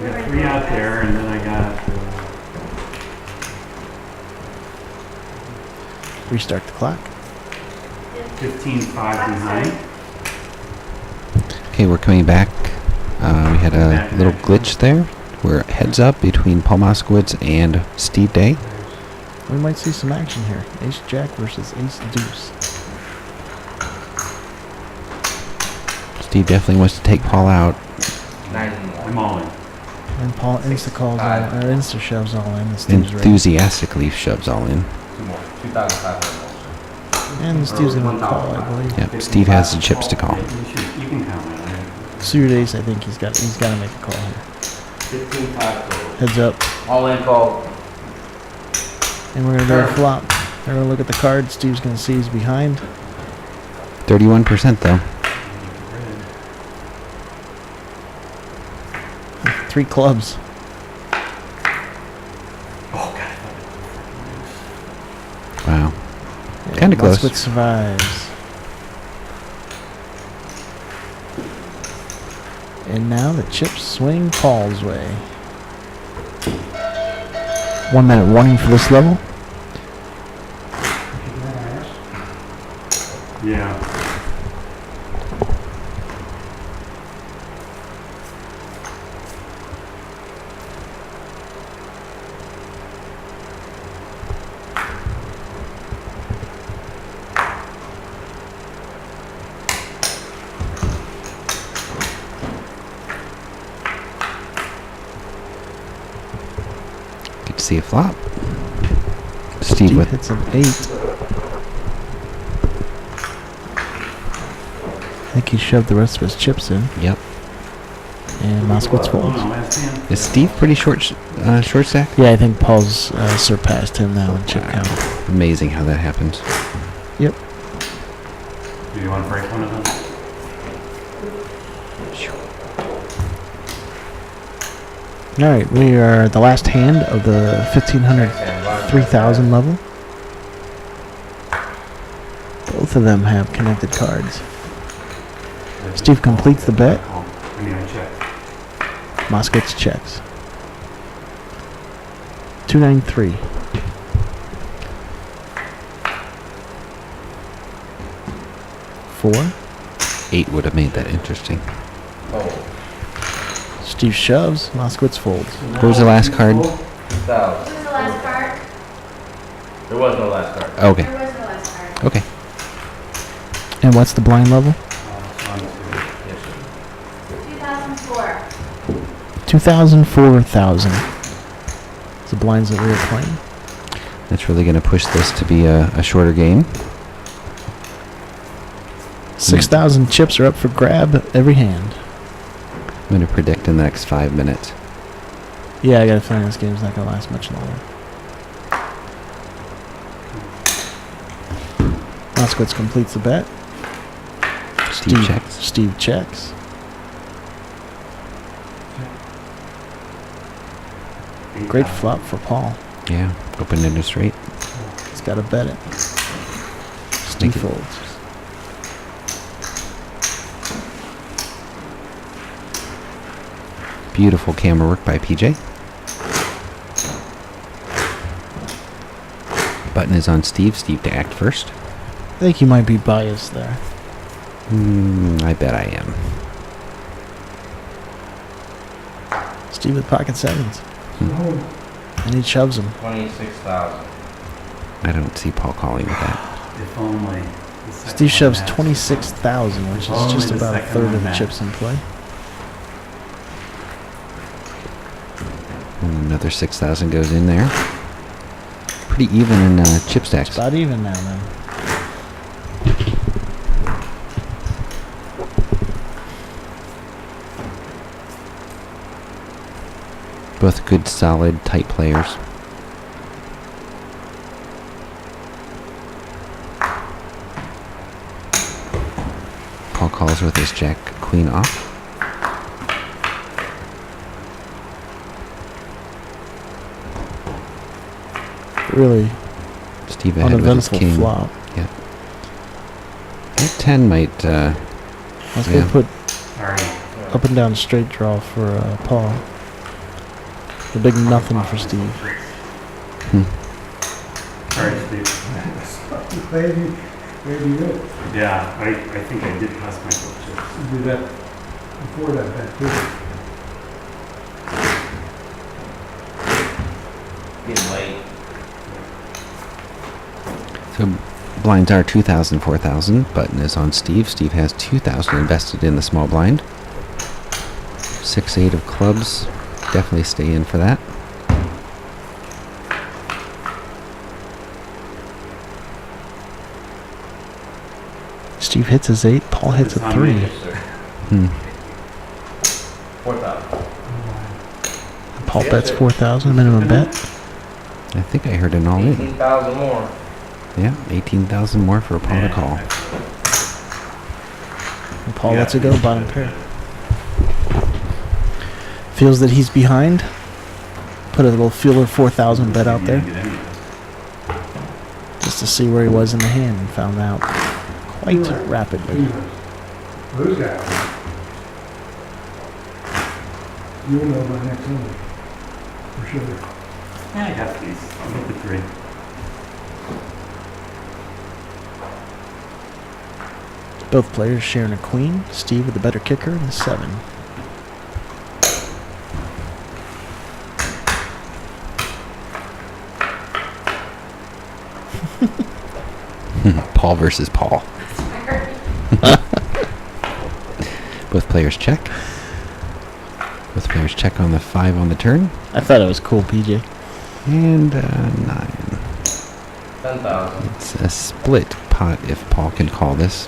got 3 out there, and then I got Restart the clock. 15-5 behind. Okay, we're coming back. We had a little glitch there. We're heads up between Paul Moskowitz and Steve Day. We might see some action here. Ace Jack versus Ace Deuce. Steve definitely wants to take Paul out. I'm all in. And Paul insta-calls all, or insta-shoves all in. Steve's ready. Enthusiastically shoves all in. 2,500. And Steve's going to call, I believe. Yep, Steve has the chips to call. You can count on it. Suited Ace, I think he's got to make a call here. 15-5 total. Heads up. All in call. And we're going to do a flop. We're going to look at the card. Steve's going to see he's behind. 31% though. 3 clubs. Oh, God. Wow. Kind of close. Moskowitz survives. And now the chips swing Paul's way. 1 minute warning for this level. Yeah. Get to see a flop. Steve with hits an 8. I think he shoved the rest of his chips in. Yep. And Moskowitz folds. Is Steve pretty short stack? Yeah, I think Paul's surpassed him now in chip count. Amazing how that happens. Yep. Do you want to break one of them? All right, we are at the last hand of the 1,500, 3,000 level. Both of them have connected cards. Steve completes the bet. I checked. Moskowitz checks. 293. Four. 8 would have made that interesting. Oh. Steve shoves. Moskowitz folds. What was the last card? 2,000. What was the last card? There was no last card. Okay. There was no last card. Okay. And what's the blind level? 2004. 2,000, 4,000. It's the blinds that we were playing. That's really going to push this to be a shorter game. 6,000 chips are up for grab every hand. I'm going to predict in the next 5 minutes. Yeah, I got a feeling this game's not going to last much longer. Moskowitz completes the bet. Steve checks. Steve checks. Great flop for Paul. Yeah, open-ended straight. He's got to bet it. Steve folds. Beautiful camera work by PJ. Button is on Steve. Steve to act first. I think you might be biased there. I bet I am. Steve with pocket sevens. And he shoves him. 26,000. I don't see Paul calling with that. If only. Steve shoves 26,000, which is just about a third of the chips in play. And another 6,000 goes in there. Pretty even in chip stacks. About even now, then. Both good, solid, tight players. Paul calls with his jack queen off. Really Steve ahead with his uneventful king. flop. Yeah. That 10 might. Let's Yeah. go put Sorry. up and down straight draw for Paul. The big nothing for Steve. All right, Steve. Maybe you did. Yeah, I think I did pass my flip chips. You did that before that bet too. Getting late. So blinds are 2,000, 4,000. Button is on Steve. Steve has 2,000 invested in the small blind. 6-8 of clubs. Definitely stay in for that. Steve hits his 8. Paul hits a 3. Yes, sir. Hmm. 4,000. Paul bets 4,000 minimum bet. I think I heard an all in. 18,000 more. Yeah, 18,000 more for Paul to call. And Paul lets it go, bottom pair. Feels that he's behind. Put a little feeler 4,000 bet out there just to see where he was in the hand and found out quite rapidly. Those guys. You'll know by next Sunday. For sure. Yeah, I got these. I'll get the 3. Both players sharing a queen. Steve with the better kicker and a 7. Paul versus Paul. Both players check. Both players check on the 5 on the turn. I thought it was cool, PJ. And 9. 10,000. It's a split pot if Paul can call this.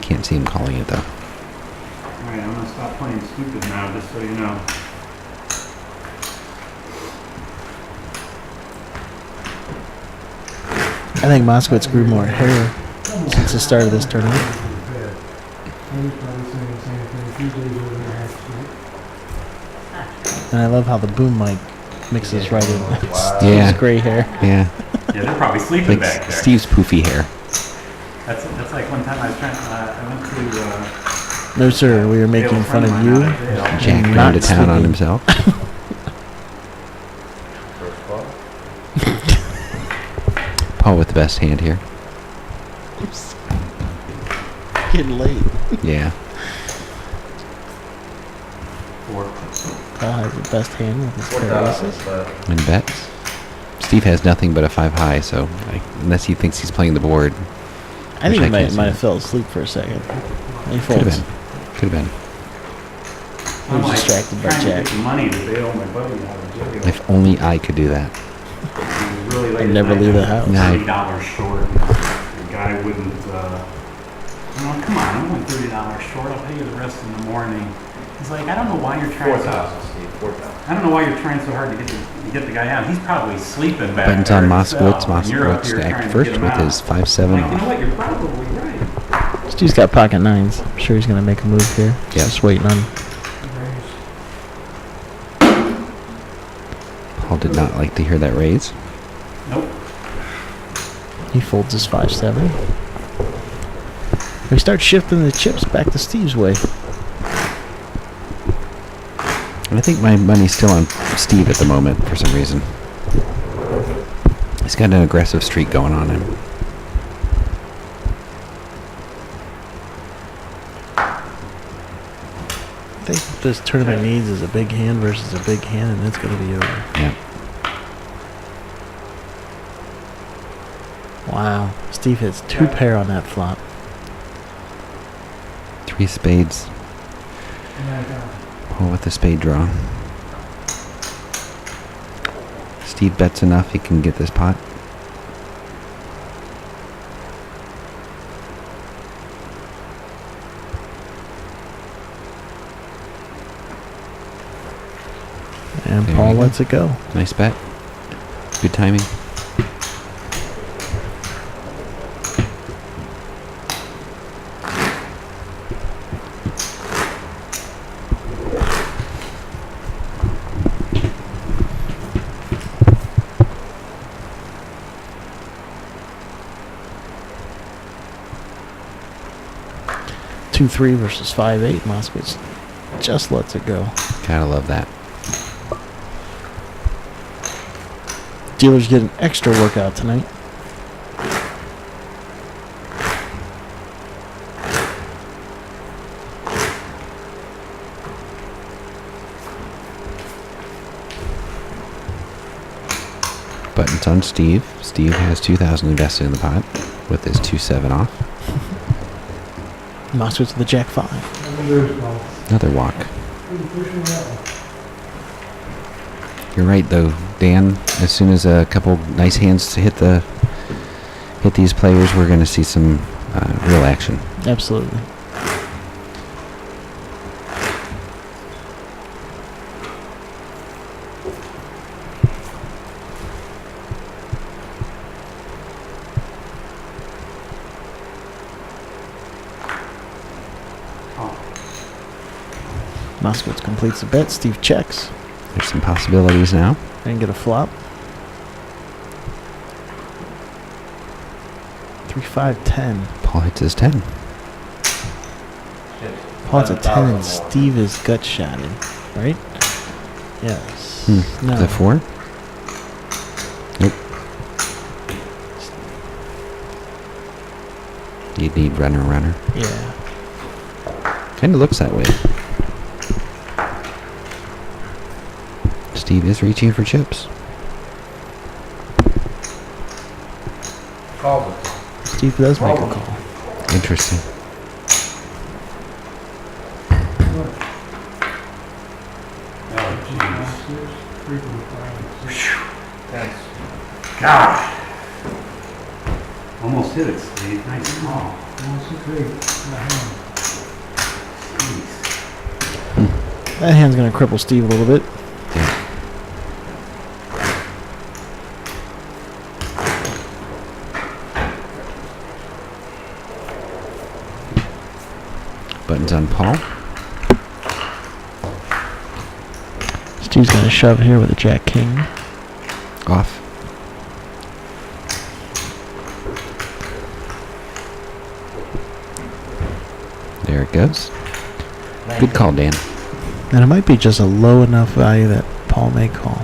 Can't see him calling it though. Alright, I'm gonna stop playing stupid now, just so you know. I think Moskowitz grew more hair since the start of this tournament. I'm probably saying the same thing. 2 days over there, half And I love how the boom mic mixes right in. Wow. Yeah. Steve's gray hair. Yeah, Yeah, they're probably sleeping like back there. Steve's poofy hair. That's like one time I was trying. I went to. No, sir, we were making fun of you. Jack Not ran to town on sleeping. himself. First call. Paul with the best hand here. Getting late. Yeah. 4. Paul has the best hand with his pair of 4,000. aces. But And bets. Steve has nothing but a 5 high, so unless he thinks he's playing the board, I think Wish I he might could see have it. fell asleep for a second. He could have folds. been. Could have been. He was distracted by trying to Jack. get the money that they owe my buddy out of jail. If only I could do that. He was really late I'd at never night. leave the house. Nah. $30 short. The guy wouldn't. Come on, I'm only $30 short. I'll pay you the rest in the morning. He's like, I don't know why you're trying. 4,000, Steve. 4,000. I don't know why you're trying so hard to get the guy out. He's probably sleeping back Buttons there on himself, Moskowitz. and you're up Moskowitz here trying stacked to first get him with out. his 5-7 I'm like, you know off. what? You're probably right. Steve's got pocket 9s. I'm sure he's going to make a move here. Yep. Just waiting on. Paul did not like to hear that raise. Nope. He folds his 5-7. We start shifting the chips back to Steve's way. And I think my money's still on Steve at the moment for some reason. He's got an aggressive streak going on him. I think what this tournament needs is a big hand versus a big hand, and it's going to be over. Yeah. Wow. Steve hits 2 pair on that flop. 3 spades. Paul with the spade draw. Steve bets enough he can get this pot. And There Paul you go. lets it go. Nice bet. Good timing. Two 3 versus 5-8. Moskowitz just lets it go. Gotta love that. Steelers get an extra workout tonight. Buttons on Steve. Steve has 2,000 invested in the pot with his 2-7 off. Moskowitz with the Jack 5. There's Paul. Another walk. Pretty pushing that one. You're right though, Dan. As soon as a couple nice hands hit these players, we're going to see some real action. Absolutely. Moskowitz completes the bet. Steve checks. There's some possibilities now. And get a flop. 3, 5, 10. Paul hits his 10. Paul's at 10 and 11,000 more. Steve is gut shotted, right? Yes. No. Is that 4? Nope. You'd need runner. Yeah. Kind of looks that way. Steve is reaching for chips. Call it. Steve does make a call. Interesting. Oh, jeez. 3.5. Thanks. God. Almost hit it, Steve. Nice call. 168. Jeez. That hand's going to cripple Steve a little bit. Buttons on Paul. Steve's going to shove here with a Jack King. Off. There it goes. Good call, Dan. And it might be just a low enough value that Paul may call.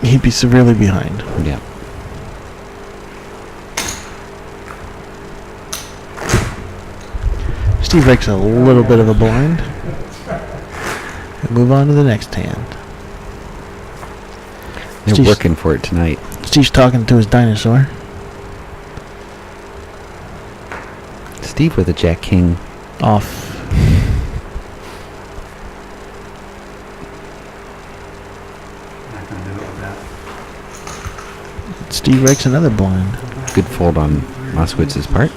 He'd be severely behind. Yeah. Steve rakes a little bit of a blind. And move on to the next hand. They're Steve's- working for it tonight. Steve's talking to his dinosaur. Steve with a Jack King. Off. Not gonna do it with that. Steve rakes another blind. Good fold on Moskowitz's part.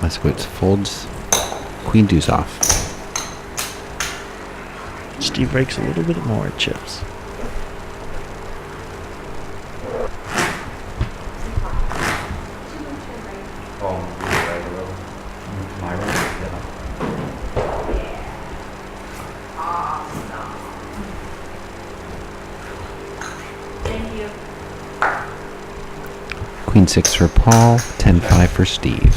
Moskowitz folds. Queen deuce off. Steve rakes a little bit more chips. Oh, right, bro. To my right. Thank you. Queen 6 for Paul. 10-5 for Steve.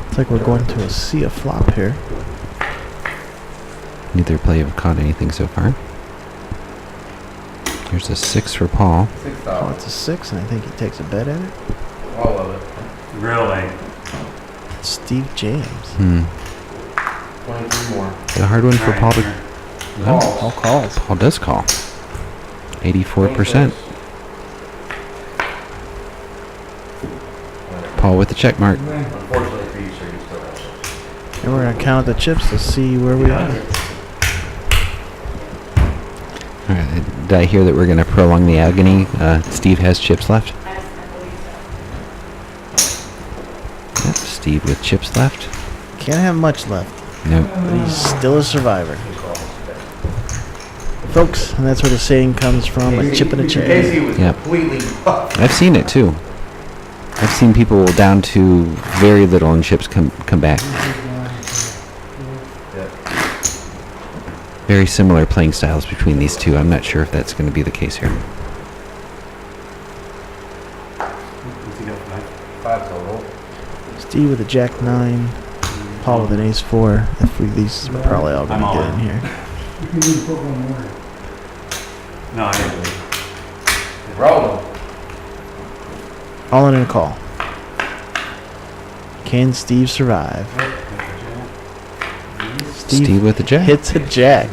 It's like we're going to see a flop here. Neither play have caught anything so far. Here's a 6 for Paul. Oh, 6,000. it's a 6, and I think he takes a bet at it. All of it. Really? Steve James. 23 more. It's a hard one for All Paul right, to... here. No, Paul calls. Paul does call. 84%. Paul with the check mark. Unfortunately for you, sir, you still have it. And we're going to count the chips to see where we are. All right, did I hear that we're going to prolong the agony? Steve has chips left. I believe so. Yep, Steve with chips left. Can't have much left, Nope. but he's still a survivor. Folks, and that's where the saying comes from, a chip and a chip. Casey was Yep. completely off. I've seen it too. I've seen people down to very little in chips come back. Very similar playing styles between these two. I'm not sure if that's going to be the case here. What's he got for that? 5 total. Steve with a jack 9. Paul with an ace 4. These are probably all going I'm all to get in in. here. You can even put one more. No, I didn't. Roll them. All in a call. Can Steve survive? Steve with the jack. hits a jack,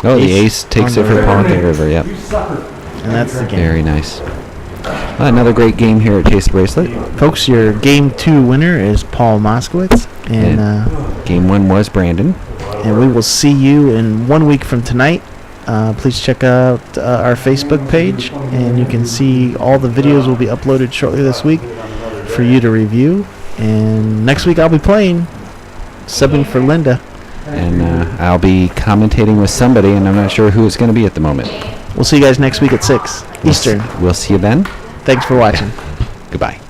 Oh, the ace ace takes on it for the Paul at river. the river. Yep. You sucker. and that's the game. Very nice. Another great game here at Taste the Bracelet. Folks, your game 2 winner is Paul Moskowitz, Game 1 was Brandon. and we will see you in 1 week from tonight. Please check out our Facebook page, and you can see all the videos will be uploaded shortly this week for you to review. And next week I'll be playing, subbing for Linda. And I'll be commentating with somebody, and I'm not sure who it's going to be at the moment. We'll see you guys next week at 6 Eastern. We'll see you then. Thanks for watching. Goodbye.